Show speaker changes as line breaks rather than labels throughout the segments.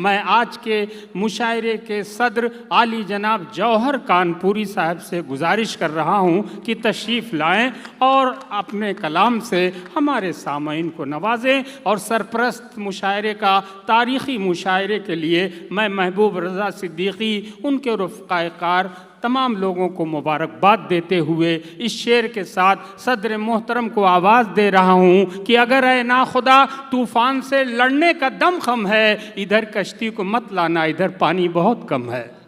मैं आज के मुशायरे के सदर आली जनाब जौहर कानपुरी साहब से गुजारिश कर रहा हूं कि तशरीफ़ लाएं और अपने कलाम से हमारे सामईन को नवाजें। और सरप्रस्त मुशायरे का तारीख़ी मुशायरे के लिए मैं महबूब रज़ा सिद्दीकी, उनके रफ़क़ाए कार, तमाम लोगों को मुबारकबाद देते हुए इस शेर के साथ सदर मोहतरम को आवाज़ दे रहा हूँ कि अगर ए ना खुदा तूफ़ान से लड़ने का दम खम है, इधर कश्ती को मत लाना, इधर पानी बहुत कम है।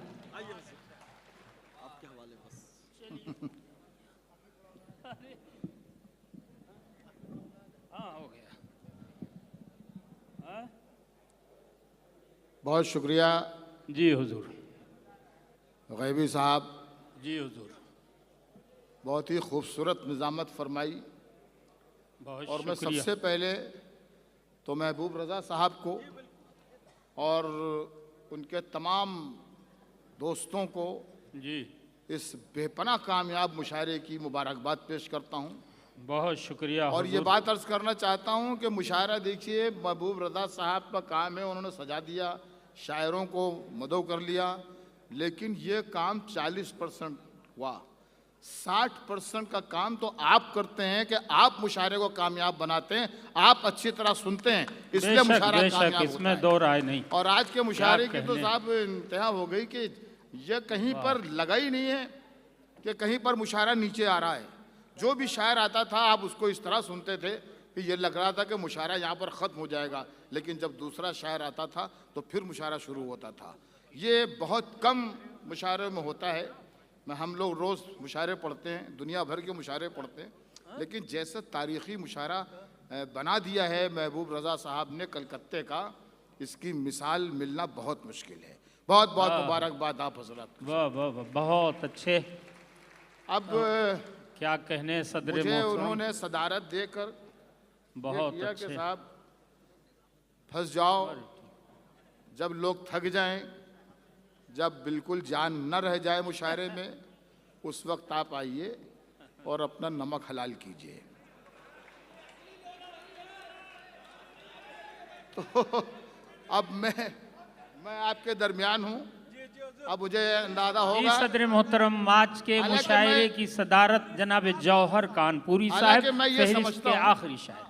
बहुत शुक्रिया
जी हुजूर।
गैबी साहब,
जी हुजूर।
बहुत ही खूबसूरत निज़ामत फरमाई।
बहुत
और मैं
शुक्रिया।
सबसे पहले तो महबूब रज़ा साहब को और उनके तमाम दोस्तों को
जी
इस बेपनाह कामयाब मुशायरे की मुबारकबाद पेश करता हूँ।
बहुत शुक्रिया
और ये
हुजूर।
बात अर्ज़ करना चाहता हूँ कि मुशायरा देखिए, महबूब रज़ा साहब का काम है, उन्होंने सजा दिया, शायरों को मदऊ कर लिया, लेकिन ये काम 40% हुआ। 60% का काम तो आप करते हैं कि आप मुशायरे को कामयाब बनाते हैं, आप अच्छी तरह सुनते हैं, इसलिए मुशायरा कामयाब
इसमें
होता
दो
है।
राय नहीं।
और आज के मुशायरे की तो
कहने।
साहब इंतहा हो गई कि ये कहीं पर लगा ही नहीं है कि कहीं पर मुशायरा नीचे आ रहा है। जो भी शायर आता था आप उसको इस तरह सुनते थे कि ये लग रहा था कि मुशायरा यहाँ पर ख़त्म हो जाएगा, लेकिन जब दूसरा शायर आता था तो फिर मुशायरा शुरू होता था। ये बहुत कम मुशायरे में होता है। हम लोग रोज़ मुशायरे पढ़ते हैं, दुनिया भर के मुशायरे पढ़ते हैं, लेकिन जैसे तारीख़ी मुशायरा बना दिया है महबूब रज़ा साहब ने कलकत्ते का, इसकी मिसाल मिलना बहुत मुश्किल है। बहुत बहुत मुबारकबाद आप हज़रत।
वाह वाह वाह, बहुत अच्छे।
अब
क्या कहने सदर
मुझे
मोहतरम,
उन्होंने सदारत देकर
बहुत
किया कि
अच्छे।
साहब फंस जाओ, जब लोग थक जाएं, जब बिल्कुल जान न रह जाए मुशायरे में, उस वक्त आप आइए और अपना नमक हलाल कीजिए। तो अब मैं आपके दरमियान हूँ। अब मुझे अंदाजा
जी
होगा,
सदर मोहतरम, आज के
हालांकि
मुशायरे
मैं-
की सदारत जनाब जौहर कानपुरी साहब,
हालांकि मैं ये
फहरिस्त
समझता
के
हूँ-
आखिरी शायर।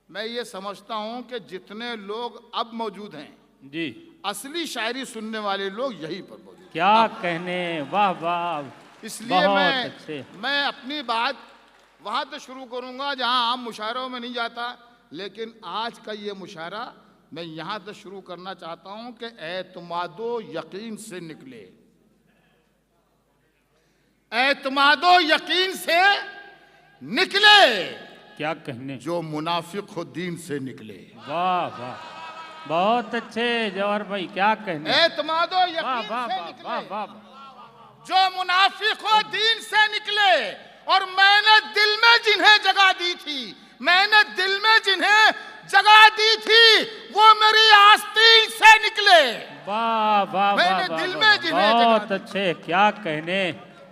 मैं ये समझता हूँ कि जितने लोग अब मौजूद हैं,
जी
असली शायरी सुनने वाले लोग यहीं पर मौजूद हैं।
क्या कहने, वाह वाह,
इसलिए
बहुत अच्छे।
मैं अपनी बात वहाँ से शुरू करूँगा जहाँ आम मुशायरों में नहीं जाता, लेकिन आज का ये मुशायरा मैं यहाँ से शुरू करना चाहता हूँ कि एतमादो यकीन से निकले, एतमादो यकीन से निकले,
क्या कहने,
जो मुनाफिक हो दीन से निकले।
वाह वाह, बहुत अच्छे जौहर भाई, क्या कहने,
एतमादो
वाह
यकीन
वाह
से
वाह वाह
निकले,
वाह।
जो मुनाफिक हो दीन से निकले। और मैंने दिल में जिन्हें जगह दी थी, मैंने दिल में जिन्हें जगह दी थी, वो मेरी आस्तीन से निकले।
वाह वाह
मैंने
वाह
दिल
वाह,
में जिन्हें जगह
बहुत
दी,
अच्छे, क्या कहने,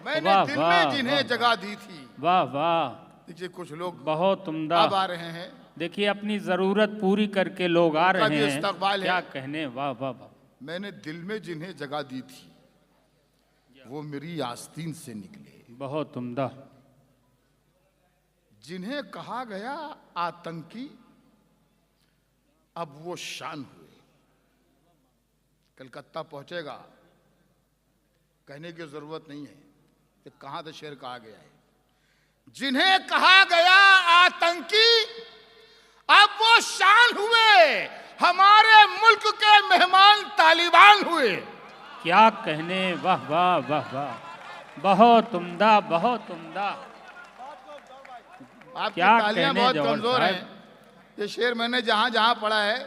मैंने
वाह
दिल
वाह
में जिन्हें
वाह,
जगह दी थी।
वाह वाह,
देखिए कुछ लोग
बहुत उम्दा।
अब आ रहे हैं,
देखिए अपनी जरूरत पूरी करके लोग आ
उनका
रहे
भी
हैं,
इस्तकबाल है।
क्या कहने, वाह वाह वाह।
मैंने दिल में जिन्हें जगह दी थी, वो मेरी आस्तीन से निकले।
बहुत उम्दा।
जिन्हें कहा गया आतंकी, अब वो शान हुए। कलकत्ता पहुंचेगा, कहने की जरूरत नहीं है कि कहां से शेर कहा गया है। जिन्हें कहा गया आतंकी, अब वो शान हुए, हमारे मुल्क के मेहमान तालिबान हुए।
क्या कहने, वाह वाह वाह वाह, बहुत उम्दा, बहुत उम्दा।
आपकी
क्या
तालियां
कहने
बहुत
जौहर
कमजोर
साहब।
हैं। ये शेर मैंने जहां जहां पढ़ा है,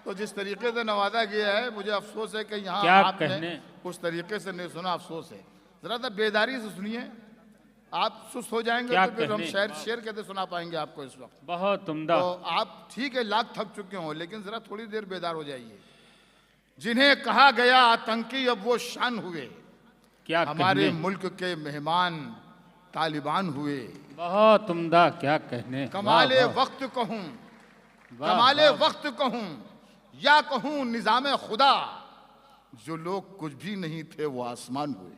तो जिस तरीके से नवाजा गया है, मुझे अफसोस है कि यहाँ
क्या
आपने
कहने।
उस तरीके से नहीं सुना, अफसोस है। जरा सा बेदारी से सुनिए, आप सुस्त हो जाएंगे
क्या
तो फिर हम
कहने।
शेर कैसे सुना पाएंगे आपको इस वक्त।
बहुत उम्दा।
तो आप ठीक है, लाख थक चुके हो, लेकिन जरा थोड़ी देर बेदार हो जाइए। जिन्हें कहा गया आतंकी, अब वो शान हुए,
क्या
हमारे
कहने,
मुल्क के मेहमान तालिबान हुए।
बहुत उम्दा, क्या कहने,
कमाले
वाह, वाह,
वक्त कहूं,
वाह,
कमाले
वाह,
वक्त कहूं, या कहूं निजाम खुदा, जो लोग कुछ भी नहीं थे वो आसमान हुए।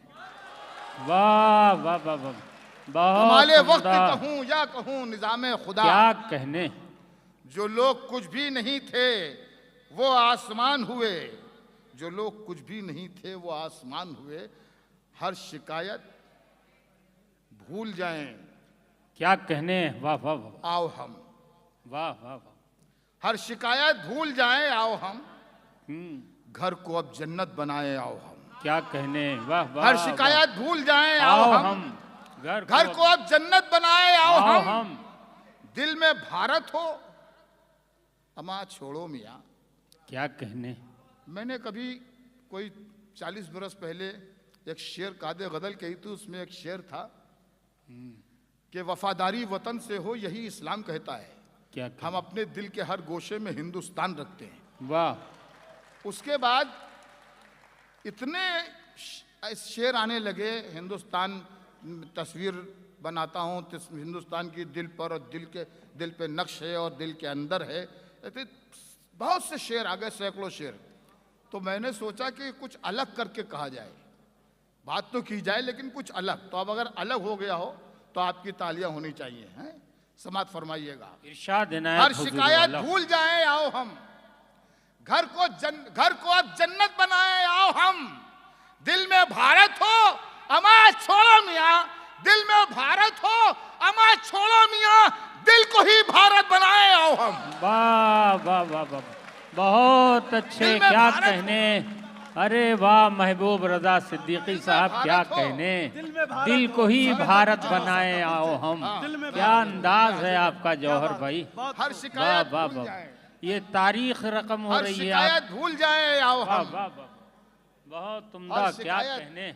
वाह वाह वाह वाह, बहुत
कमाले वक्त
उम्दा।
कहूं या कहूं निजाम खुदा,
क्या कहने।
जो लोग कुछ भी नहीं थे वो आसमान हुए, जो लोग कुछ भी नहीं थे वो आसमान हुए। हर शिकायत भूल जाएं,
क्या कहने। वाह वाह वाह
आओ हम।
वाह वाह वाह।
हर शिकायत भूल जाएं, आओ हम।
हम्म,
घर को अब जन्नत बनाए, आओ हम।
क्या कहने। वाह वाह।
हर शिकायत भूल जाएं, आओ
आओ
हम।
हम
घर को अब जन्नत बनाए, आओ
आओ
हम।
हम।
दिल में भारत हो, अमा छोड़ो मियाँ।
क्या कहने।
मैंने कभी कोई 40 बरस पहले एक शेर कादे गदल कही थी, उसमें एक शेर था कि वफादारी वतन से हो यही इस्लाम कहता है।
क्या
हम अपने दिल के हर गोशे में हिंदुस्तान रखते हैं।
वाह।
उसके बाद इतने शेर आने लगे, हिंदुस्तान तस्वीर बनाता हूँ हिंदुस्तान की दिल पर, और दिल पे नक्श है और दिल के अंदर है। ऐसे बहुत से शेर आ गए, सैकड़ों शेर। तो मैंने सोचा कि कुछ अलग करके कहा जाए। बात तो की जाए लेकिन कुछ अलग। तो अब अगर अलग हो गया हो तो आपकी तालियां होनी चाहिए, हैं? समात फरमाइएगा।
इरशाद इनायत
हर
हुजूर
शिकायत
वाला।
भूल जाएं, आओ हम। घर को अब जन्नत बनाए, आओ हम। दिल में भारत हो, अमा छोड़ो मियाँ। दिल में भारत हो, अमा छोड़ो मियाँ। दिल को ही भारत बनाए, आओ हम।
वाह वाह वाह वाह, बहुत अच्छे।
दिल में
क्या
भारत
कहने। अरे वाह महबूब रजा सिद्दीकी साहब, क्या
भारत हो।
कहने। दिल को ही भारत बनाए, आओ हम। क्या अंदाज है आपका जौहर भाई।
हर
वाह
शिकायत
वाह
भूल
वाह,
जाएं।
ये तारीख रकम हो
हर
रही है।
शिकायत भूल जाएं, आओ
वाह
हम।
वाह वाह, बहुत उम्दा।
हर
क्या
शिकायत
कहने।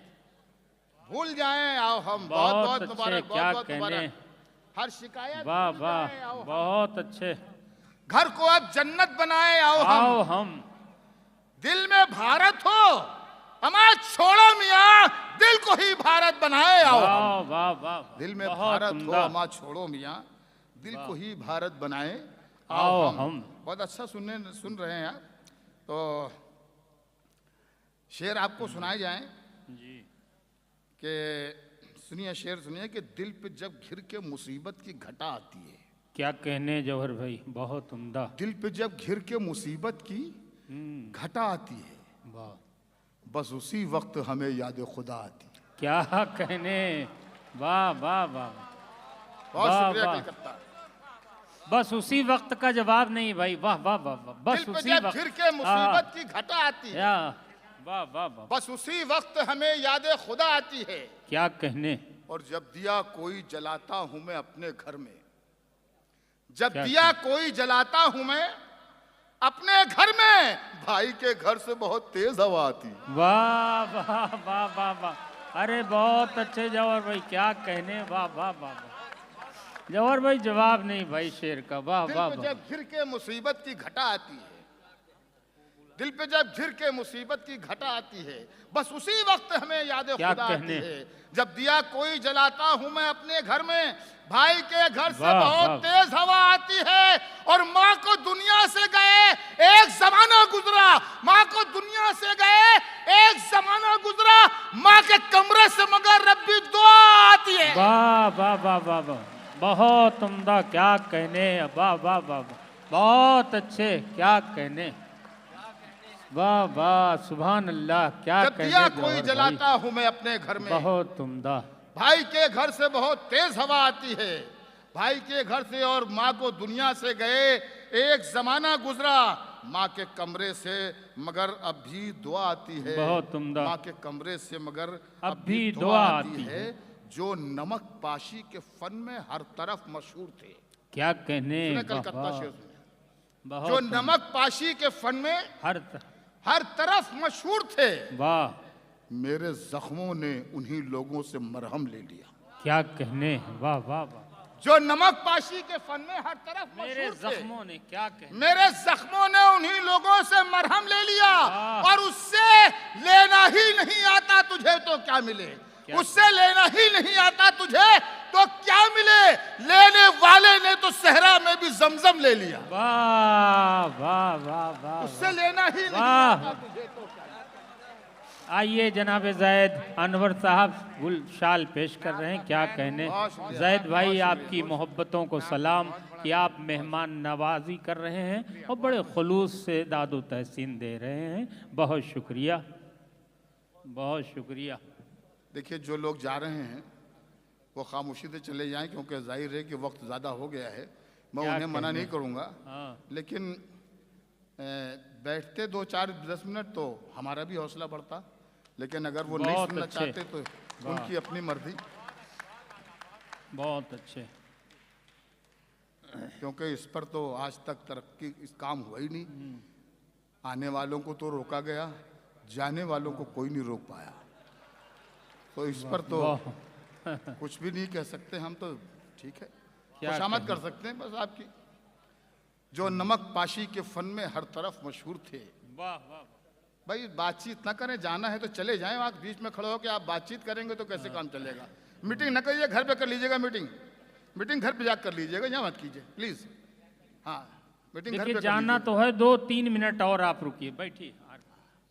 भूल जाएं, आओ हम।
बहुत
बहुत बहुत
अच्छे।
मुबारक,
क्या
बहुत बहुत
कहने।
मुबारक। हर शिकायत
वाह
भूल
वाह,
जाएं, आओ हम।
बहुत अच्छे।
घर को अब जन्नत बनाए, आओ
आओ
हम।
हम।
दिल में भारत हो, अमा छोड़ो मियाँ। दिल को ही भारत बनाए, आओ हम।
वाह वाह वाह,
दिल में
बहुत
भारत हो,
उम्दा।
अमा छोड़ो मियाँ। दिल को ही भारत बनाए,
आओ
आओ
हम।
हम। बहुत अच्छा सुन रहे हैं आप। तो शेर आपको सुनाए जाएं
जी।
कि सुनिए, शेर सुनिए कि दिल पे जब घिर के मुसीबत की घटा आती है।
क्या कहने जौहर भाई, बहुत उम्दा।
दिल पे जब घिर के मुसीबत की घटा आती है,
वाह,
बस उसी वक्त हमें याद खुदा आती है।
क्या कहने। वाह वाह वाह,
बहुत
वाह,
शुक्रिया
वाह।
कलकत्ता।
बस उसी वक्त का जवाब नहीं भाई। वाह वाह वाह वाह, बस
दिल पे
उसी
जब
वक्त।
घिर के मुसीबत की घटा आती है,
या, वाह वाह वाह,
बस उसी वक्त हमें याद खुदा आती है।
क्या कहने।
और जब दिया कोई जलाता हूं मैं अपने घर में, जब
क्या
दिया कोई जलाता हूं मैं अपने घर में, भाई के घर से बहुत तेज हवा आती है।
वाह वाह वाह वाह वाह, अरे बहुत अच्छे जौहर भाई, क्या कहने। वाह वाह वाह वाह, जौहर भाई जवाब नहीं भाई शेर का। वाह
दिल
वाह
पे
वाह,
जब घिर के मुसीबत की घटा आती है, दिल पे जब घिर के मुसीबत की घटा आती है, बस उसी वक्त हमें याद
क्या
खुदा आती
कहने।
है। जब दिया कोई जलाता हूं मैं अपने घर में, भाई के घर से
वाह,
बहुत
वाह।
तेज हवा आती है। और माँ को दुनिया से गए एक जमाना गुजरा, माँ को दुनिया से गए एक जमाना गुजरा, माँ के कमरे से मगर रब्बी दुआ आती है।
वाह वाह वाह वाह वाह, बहुत उम्दा। क्या कहने। वाह वाह वाह वाह, बहुत अच्छे। क्या कहने। वाह वाह, सुभान अल्लाह। क्या
जब
कहने
दिया
जौहर
कोई
भाई,
जलाता हूं मैं अपने घर में,
बहुत उम्दा।
भाई के घर से बहुत तेज हवा आती है। भाई के घर से और माँ को दुनिया से गए एक जमाना गुजरा, माँ के कमरे से मगर अब भी दुआ आती है।
बहुत उम्दा।
माँ के कमरे से मगर
अब भी दुआ आती है।
जो नमक पाशी के फन में हर तरफ मशहूर थे।
क्या कहने।
सुने
वाह,
कलकत्ता
वाह,
शेर सुने।
बहुत
जो
उम्दा।
नमक पाशी के फन में हर तरफ मशहूर थे,
वाह,
मेरे जख्मों ने उन्हीं लोगों से मरहम ले लिया।
क्या कहने। वाह वाह वाह,
जो नमक पाशी के फन में हर तरफ
मेरे
मशहूर थे,
जख्मों ने। क्या कहने।
मेरे जख्मों ने उन्हीं लोगों से मरहम ले लिया।
वाह।
और उससे लेना ही नहीं आता तुझे तो क्या मिले,
क्या?
उससे लेना ही नहीं आता तुझे तो क्या मिले, लेने वाले ने तो सहरा में भी जमजम ले लिया।
वाह वाह वाह वाह,
उससे लेना ही नहीं
वाह।
आता तुझे तो क्या।
आइए जनाब जैद अनवर साहब गुल शाल पेश कर रहे हैं, क्या कहने। जैद भाई आपकी मोहब्बतों को सलाम कि आप मेहमान नवाजी कर रहे हैं और बड़े खुलूस से दादो तहसीन दे रहे हैं, बहुत शुक्रिया बहुत शुक्रिया।
देखिए जो लोग जा रहे हैं वो खामोशी से चले जाएं, क्योंकि जाहिर है कि वक्त ज़्यादा हो गया है। मैं
क्या
उन्हें मना
कहने?
नहीं करूंगा,
हाँ।
लेकिन बैठते 2-4-10 मिनट तो हमारा भी हौसला बढ़ता, लेकिन अगर वो नहीं
बहुत
सुनना
अच्छे।
चाहते तो उनकी अपनी मर्जी,
बहुत अच्छे।
क्योंकि इस पर तो आज तक तरक्की इस काम हुआ ही नहीं। आने वालों को तो रोका गया, जाने वालों को कोई नहीं रोक पाया, तो इस पर तो कुछ भी नहीं कह सकते हम तो। ठीक है,
क्या
खुशामद कर
कहें?
सकते हैं बस आपकी। जो नमक पाशी के फन में हर तरफ मशहूर थे।
वाह वाह।
भाई बातचीत ना करें, जाना है तो चले जाएं। आप बीच में खड़े हो के आप बातचीत करेंगे तो कैसे काम चलेगा। मीटिंग ना करिए, घर पे कर लीजिएगा मीटिंग घर पे जाकर कर लीजिएगा, यहाँ मत कीजिए प्लीज। हाँ, मीटिंग घर पे
देखिए
कर
जाना
लीजिए।
तो है, 2-3 मिनट और आप रुकिए, बैठिए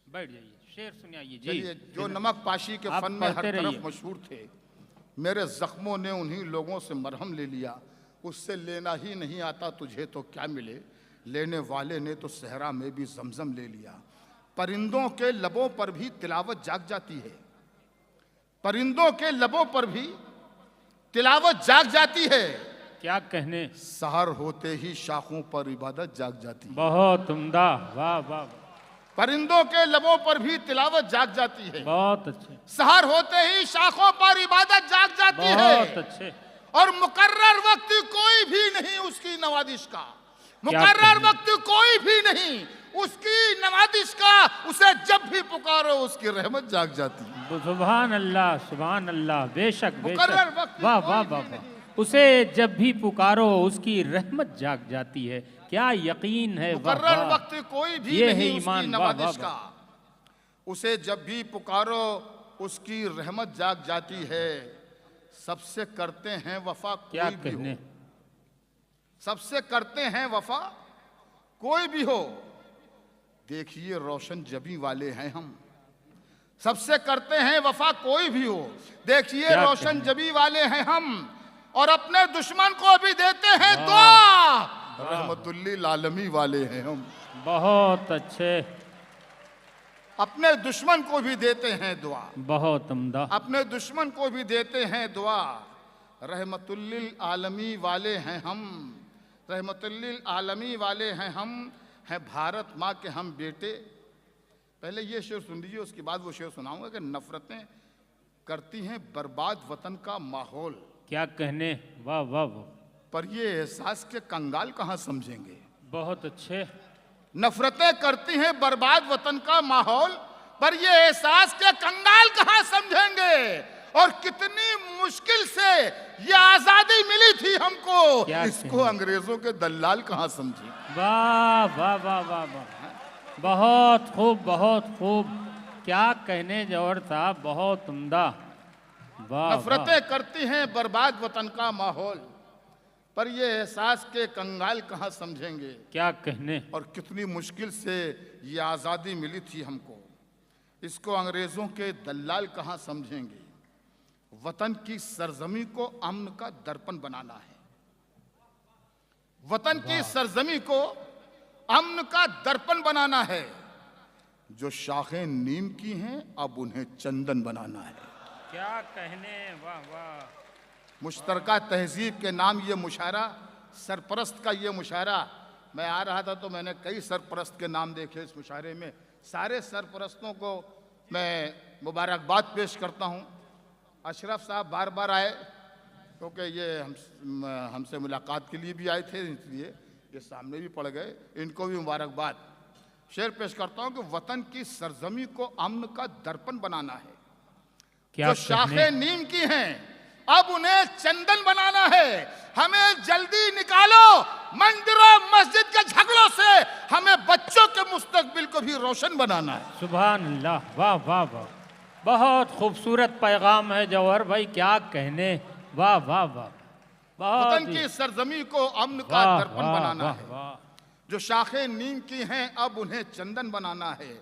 बैठ जाइए, शेर सुनिए जी।
चलिए, जो नमक पाशी के
आप
फन में हर
पढ़ते
तरफ
रहिए।
मशहूर थे, मेरे जख्मों ने उन्हीं लोगों से मरहम ले लिया। उससे लेना ही नहीं आता तुझे तो क्या मिले, लेने वाले ने तो सहरा में भी जमजम ले लिया। परिंदों के लबों पर भी तिलावत जाग जाती है, परिंदों के लबों पर भी तिलावत जाग जाती है।
क्या कहने,
सहर होते ही शाखों पर इबादत जाग जाती है।
बहुत उम्दा, वाह वाह,
परिंदों के लबों पर भी तिलावत जाग जाती है।
बहुत अच्छे
सहर होते ही शाखों पर इबादत जाग जाती है।
बहुत अच्छे।
और मुकर्रर वक्त कोई भी नहीं उसकी नवादिश का,
क्या
मुकर्रर
कहने?
वक्त कोई भी नहीं उसकी नवादिश का। उसे जब भी पुकारो उसकी रहमत जाग जाती है।
सुभान अल्लाह सुभान अल्लाह, बेशक
मुकर्रर
बेशक,
वक्त
वाह
कोई
वाह
भी
वाह
नहीं।
वाह। उसे जब भी पुकारो उसकी रहमत जाग जाती है, क्या यकीन है, वाह
मुकर्रर
वाह।
वक्त कोई भी
ये है
नहीं उसकी
ईमान, वाह,
नवादिश
वाह,
का। उसे जब भी पुकारो उसकी रहमत जाग जाती है। सबसे करते हैं वफा
क्या
कोई भी
कहने,
हो, सबसे करते हैं वफा कोई भी हो। देखिए रोशन जबी वाले हैं हम, सबसे करते हैं वफा कोई भी हो। देखिए
क्या
रोशन
कहने?
जबी वाले हैं हम, और अपने दुश्मन को भी देते हैं दुआ। रहमतुल्लिल आलमी वाले हैं हम,
बहुत अच्छे,
अपने दुश्मन को भी देते हैं दुआ,
बहुत उम्दा,
अपने दुश्मन को भी देते हैं दुआ। रहमतुल्लिल आलमी वाले हैं हम, रहमतुल्लिल आलमी वाले हैं हम, हैं भारत माँ के हम बेटे। पहले ये शेर सुन लीजिए, उसके बाद वो शेर सुनाऊंगा कि नफरतें करती हैं बर्बाद वतन का माहौल,
क्या कहने, वाह वाह वाह,
पर ये एहसास के कंगाल कहाँ समझेंगे।
बहुत अच्छे,
नफरतें करती हैं बर्बाद वतन का माहौल, पर ये एहसास के कंगाल कहाँ समझेंगे। और कितनी मुश्किल से ये आजादी मिली थी हमको,
क्या
इसको
कहें?
अंग्रेजों के दलाल कहाँ समझे।
वाह वाह वाह वाह वाह, बहुत खूब बहुत खूब, क्या कहने जौहर साहब, बहुत उम्दा, वाह वाह।
नफरतें करती हैं बर्बाद वतन का माहौल, पर ये एहसास के कंगाल कहाँ समझेंगे।
क्या कहने,
और कितनी मुश्किल से ये आज़ादी मिली थी हमको, इसको अंग्रेज़ों के दलाल कहाँ समझेंगे। वतन की सरजमी को अमन का दर्पण बनाना है, वतन की सरजमी को अमन का दर्पण बनाना है। जो शाखें नीम की हैं अब उन्हें चंदन बनाना है।
क्या कहने, वाह वाह।
मुश्तरका तहजीब के नाम ये मुशायरा, सरपरस्त का ये मुशायरा। मैं आ रहा था तो मैंने कई सरपरस्त के नाम देखे इस मुशायरे में। सारे सरपरस्तों को मैं मुबारकबाद पेश करता हूँ। अशरफ साहब बार बार आए क्योंकि ये हमसे मुलाकात के लिए भी आए थे, इसलिए ये सामने भी पड़ गए। इनको भी मुबारकबाद। शेर पेश करता हूँ कि वतन की सरजमी को अमन का दर्पण बनाना है।
क्या
जो
कहने,
शाखें नीम की हैं अब उन्हें चंदन बनाना है। हमें जल्दी निकालो मंदिरों मस्जिद के झगड़ों से, हमें बच्चों के मुस्तकबिल को भी रोशन बनाना है।
सुभान अल्लाह, वाह वाह वाह, बहुत खूबसूरत पैगाम है जौहर भाई, क्या कहने, वाह वाह वाह, बहुत
वतन
ही
की सरजमी को अमन का
वाह
दर्पण
वाह
बनाना
वाह
है।
वाह।
जो शाखें नीम की हैं अब उन्हें चंदन बनाना है।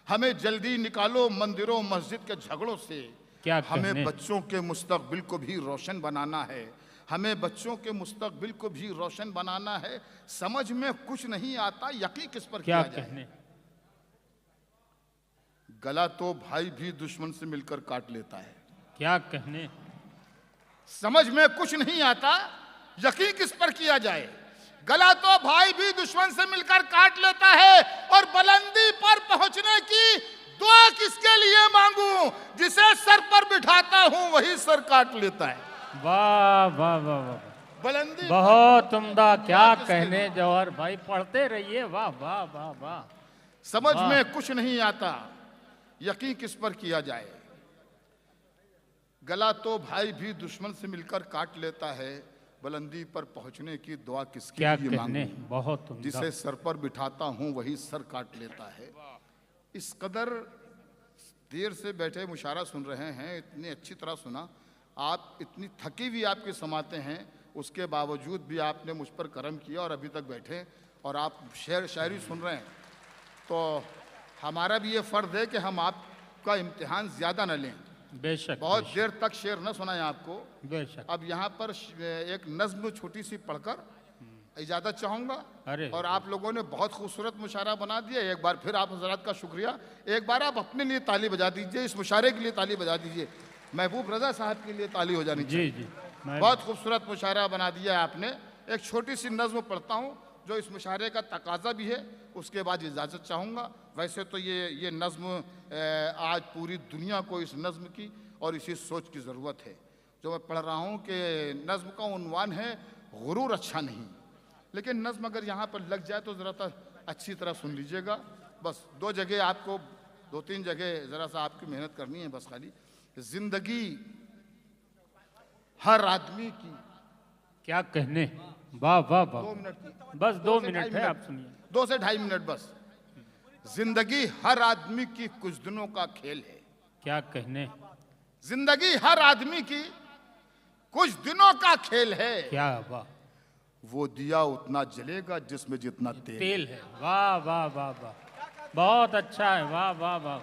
हमें जल्दी निकालो मंदिरों मस्जिद के झगड़ों से।
क्या
हमें
कहने।
बच्चों के मुस्तकबिल को भी रोशन बनाना है। हमें बच्चों के मुस्तकबिल को भी रोशन बनाना है। समझ में कुछ नहीं आता यकीन किस पर
क्या
किया जाए।
कहने।
गला तो भाई भी दुश्मन से मिलकर काट लेता है।
क्या कहने।
समझ में कुछ नहीं आता यकीन किस पर किया जाए। गला तो भाई भी दुश्मन से मिलकर काट लेता है और बुलंदी पर पहुंचने की दुआ किसके लिए मांगूं। जिसे सर पर बिठाता हूं वही सर काट लेता है।
वाह वाह वाह वाह,
बुलंदी
बहुत उम्दा। क्या
किसके
कहने जौहर भाई, पढ़ते रहिए। वाह वाह वाह वाह।
समझ
वाह।
में कुछ नहीं आता यकीन किस पर किया जाए। गला तो भाई भी दुश्मन से मिलकर काट लेता है। बुलंदी पर पहुंचने की दुआ किसके
क्या
लिए
कहने।
मांगूं।
बहुत उम्दा।
जिसे सर पर बिठाता हूं वही सर काट लेता है। इस कदर देर से बैठे मुशारा सुन रहे हैं, इतनी अच्छी तरह सुना। आप इतनी थकी हुई आपकी समाते हैं, उसके बावजूद भी आपने मुझ पर करम किया और अभी तक बैठे और आप शेर शायरी सुन रहे हैं। तो हमारा भी ये फ़र्ज है कि हम आपका इम्तिहान ज़्यादा न लें।
बेशक
बहुत
बेशक,
देर तक शेर न सुनाएं आपको।
बेशक।
अब यहाँ पर एक नज्म छोटी सी पढ़कर इजाज़त चाहूँगा।
अरे।
और आप लोगों ने बहुत खूबसूरत मुशारा बना दिया। एक बार फिर आप हजरात का शुक्रिया। एक बार आप अपने लिए ताली बजा दीजिए, इस मुशारे के लिए ताली बजा दीजिए। महबूब रज़ा साहब के लिए ताली हो जानी चाहिए।
जी जी। मैं
बहुत खूबसूरत मुशारा बना दिया आपने। एक छोटी सी नज्म पढ़ता हूँ जो इस मुशारे का तकाजा भी है, उसके बाद इजाज़त चाहूँगा। वैसे तो ये नज्म आज पूरी दुनिया को इस नज्म की और इसी सोच की ज़रूरत है। जो मैं पढ़ रहा हूँ कि नज्म का उन्वान है गुरूर अच्छा नहीं। लेकिन नज्म अगर यहाँ पर लग जाए तो ज़रा अच्छी तरह सुन लीजिएगा। बस दो जगह आपको, दो तीन जगह ज़रा सा आपकी मेहनत करनी है बस खाली। ज़िंदगी हर आदमी की।
क्या कहने। वाह वाह वाह।
2 मिनट की,
बस 2
से
मिनट
ढाई
है, आप सुनिए।
2 से ढाई मिनट बस। जिंदगी हर आदमी की कुछ दिनों का खेल है।
क्या कहने।
जिंदगी हर आदमी की कुछ दिनों का खेल है।
क्या वाह।
वो दिया उतना जलेगा जिसमें जितना तेल।
तेल है। वाह वाह वाह वाह, बहुत अच्छा है। वाह वाह वाह।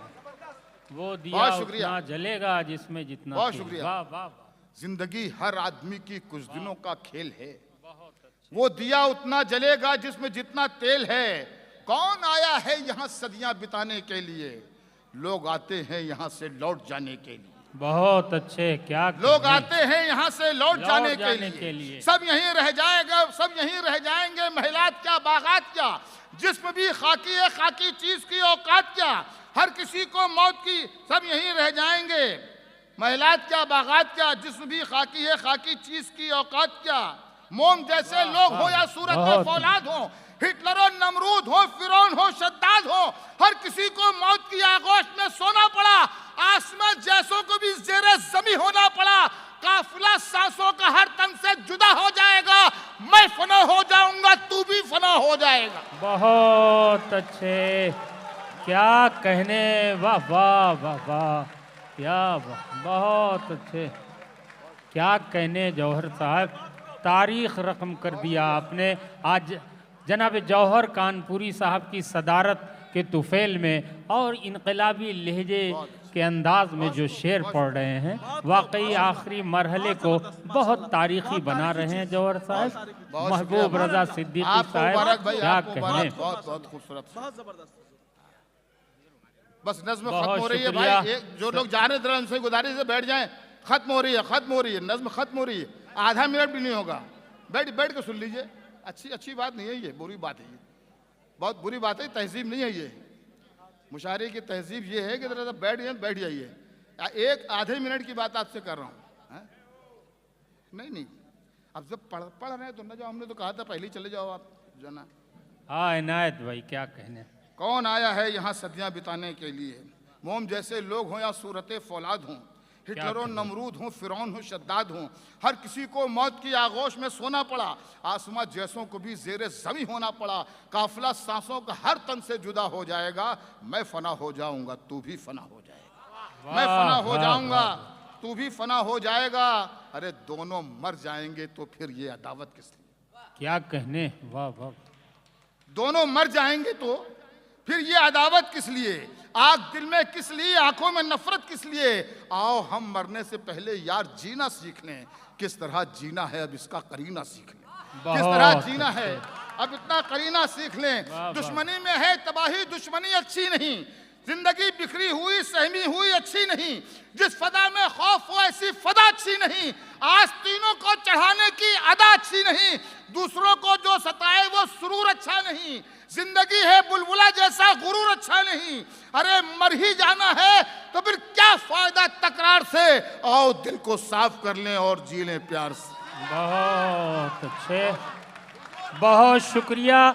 वो दिया
बहुत शुक्रिया।
उतना जलेगा जिसमें जितना
बहुत
तेल।
शुक्रिया।
वाह वाह वाह।
जिंदगी हर आदमी की कुछ दिनों का खेल है। वो दिया उतना जलेगा जिसमें जितना तेल है। कौन आया है यहाँ सदियां बिताने के लिए। लोग आते हैं यहाँ से लौट जाने के लिए।
बहुत अच्छे। क्या
लोग
कहने।
आते हैं यहाँ से लौट जाने के लिए। सब यहीं रह जाएगा, सब यहीं रह जाएंगे। महिलात क्या बागात क्या, जिस्म भी खाकी है, खाकी चीज की औकात क्या। हर किसी को मौत की, सब यहीं रह जाएंगे। महिलात क्या बागात क्या, जिस्म भी खाकी है, खाकी चीज की औकात क्या। मोम जैसे लोग हो या सूरत
बहुत।
फौलाद हो, हिटलर और नमरूद हो, फिरौन हो, शद्दाद हो, हर किसी को मौत की आगोश में सोना पड़ा। आसमां जैसों को भी ज़ेरे ज़मीं होना पड़ा। काफिला सांसों का हर तन से जुदा हो जाएगा। मैं फना हो जाऊंगा, तू भी फना हो जाएगा।
बहुत अच्छे। क्या कहने। वाह वाह वाह वाह। क्या वाह, बहुत अच्छे। क्या कहने जौहर साहब, तारीख रकम कर दिया आपने। आज जनाब जौहर कानपुरी साहब की सदारत के तुफेल में और इनकलाबी लहजे के अंदाज में जो शेर पढ़ रहे हैं, वाकई आखिरी मरहले को बहुत तारीखी बना रहे हैं जौहर साहब। महबूब रजा सिद्दीकी
आपको मुबारक
साहब,
भाई,
क्या
आपको
कहने।
मुबारक। बहुत बहुत खूबसूरत,
बहुत जबरदस्त।
बस नज्म
बहुत
खत्म हो रही है
शुक्रिया।
भाई। जो लोग जा रहे थे उनसे गुजारिश से बैठ जाएं। खत्म हो रही है, खत्म हो रही है, नज्म खत्म हो रही है। आधा मिनट भी नहीं होगा। बैठ बैठ के सुन लीजिए। अच्छी अच्छी बात नहीं है ये, बुरी बात है ये, बहुत बुरी बात है। तहजीब नहीं है ये। मुशायरे की तहजीब ये है कि जरा बैठ जाइए। एक आधे मिनट की बात आपसे कर रहा हूँ। नहीं नहीं, अब जब पढ़ रहे हैं तो न जाओ। हमने तो कहा था पहले ही चले जाओ आप जो ना।
हाँ इनायत भाई, क्या कहने।
कौन आया है यहाँ सदियां बिताने के लिए। मोम जैसे लोग हों या सूरत फौलाद हों, हिटलर और नमरूद हों, फिरौन हो, शद्दाद हों, हर किसी को मौत की आगोश में सोना पड़ा। आसमां जैसों को भी ज़ेरे ज़मीं होना पड़ा। काफिला सांसों का हर तन से जुदा हो जाएगा। मैं फना हो जाऊंगा, तू भी फना हो जाएगा। मैं फना हो
वाह,
जाऊंगा, तू भी फना हो जाएगा। अरे दोनों मर जाएंगे तो फिर ये अदावत किस लिए?
क्या कहने, वाह वाह।
दोनों मर जाएंगे तो फिर ये अदावत किस लिए? आग दिल में किस लिए, आंखों में नफरत किस लिए? आओ हम मरने से पहले यार जीना सीख लें। किस तरह जीना है अब इसका करीना सीख लें। किस तरह जीना है अब इतना करीना सीख लें। दुश्मनी में है तबाही, दुश्मनी अच्छी नहीं। जिंदगी बिखरी हुई सहमी हुई अच्छी नहीं। जिस फदा में खौफ हो ऐसी फदा अच्छी नहीं। आज तीनों को चढ़ाने की अदा अच्छी नहीं। दूसरों को जो सताए वो सुरूर अच्छा नहीं। जिंदगी है बुलबुला जैसा गुरूर अच्छा नहीं। अरे मर ही जाना है तो फिर क्या फायदा तकरार से? आओ दिल को साफ कर लें और जी लें प्यार से।
बहुत अच्छे, बहुत शुक्रिया।